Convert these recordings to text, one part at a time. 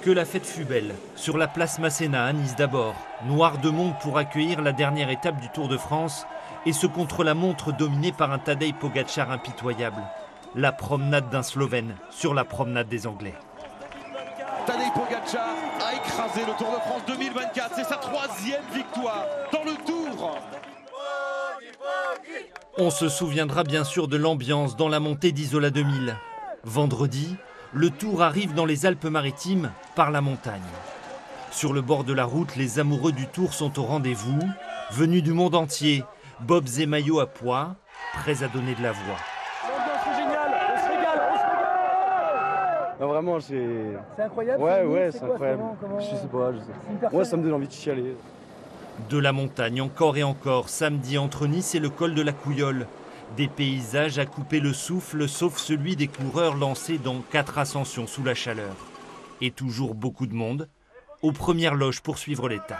Que la fête fut belle, sur la place Masséna à Nice d'abord, noir de monde pour accueillir la dernière étape du Tour de France et ce contre-la-montre dominé par un Tadej Pogačar impitoyable. La promenade d'un Slovène sur la promenade des Anglais. Tadej Pogačar a écrasé le Tour de France 2024, c'est sa 3e victoire dans le Tour. On se souviendra bien sûr de l'ambiance dans la montée d'Isola 2000. Vendredi, le Tour arrive dans les Alpes-Maritimes par la montagne. Sur le bord de la route, les amoureux du Tour sont au rendez-vous. Venus du monde entier, bobs et maillots à pois, prêts à donner de la voix. L'ambiance est géniale, on se régale, on se régale. Non, vraiment, c'est... C'est incroyable. Ouais, c'est incroyable. Comment... Je sais pas. Moi, ça me donne envie de chialer. De la montagne encore et encore, samedi entre Nice et le col de la Couillole. Des paysages à couper le souffle, sauf celui des coureurs lancés dans 4 ascensions sous la chaleur. Et toujours beaucoup de monde, aux premières loges pour suivre l'étape.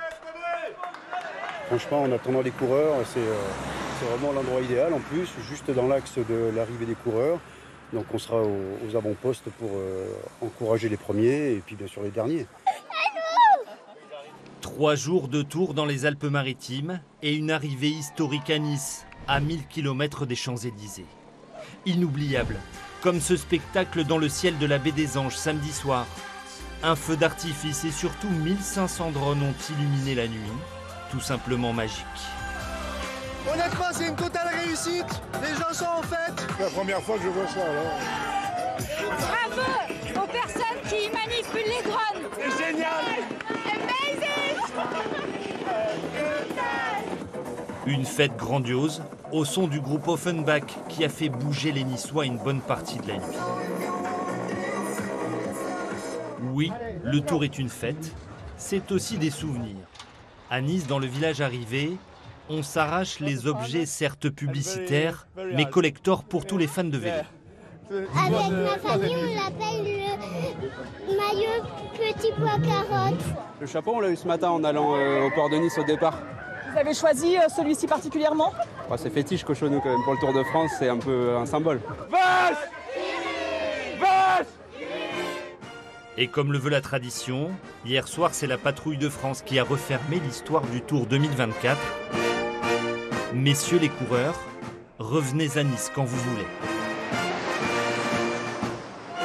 Franchement, en attendant les coureurs, c'est vraiment l'endroit idéal. En plus, juste dans l'axe de l'arrivée des coureurs. Donc on sera aux avant-postes pour encourager les premiers et puis bien sûr les derniers. 3 jours de tour dans les Alpes-Maritimes et une arrivée historique à Nice, à 1000 km des Champs-Élysées. Inoubliable, comme ce spectacle dans le ciel de la baie des Anges samedi soir. Un feu d'artifice et surtout 1500 drones ont illuminé la nuit, tout simplement magique. Honnêtement, c'est une totale réussite. Les gens sont en fête. C'est la première fois que je vois ça, là. Bravo aux personnes qui manipulent les drones. C'est génial. Une fête grandiose, au son du groupe Offenbach qui a fait bouger les Niçois une bonne partie de la nuit. Oui, le Tour est une fête, c'est aussi des souvenirs. À Nice, dans le village arrivé, on s'arrache les objets certes publicitaires, mais collector pour tous les fans de vélo. Avec ma famille, on l'appelle le maillot petit pois carotte. Le chapeau, on l'a eu ce matin en allant au port de Nice au départ. Vous avez choisi celui-ci particulièrement? C'est fétiche Cochonou quand même. Pour le Tour de France, c'est un peu un symbole. Vache! Vache! Et comme le veut la tradition, hier soir, c'est la Patrouille de France qui a refermé l'histoire du Tour 2024. Messieurs les coureurs, revenez à Nice quand vous voulez.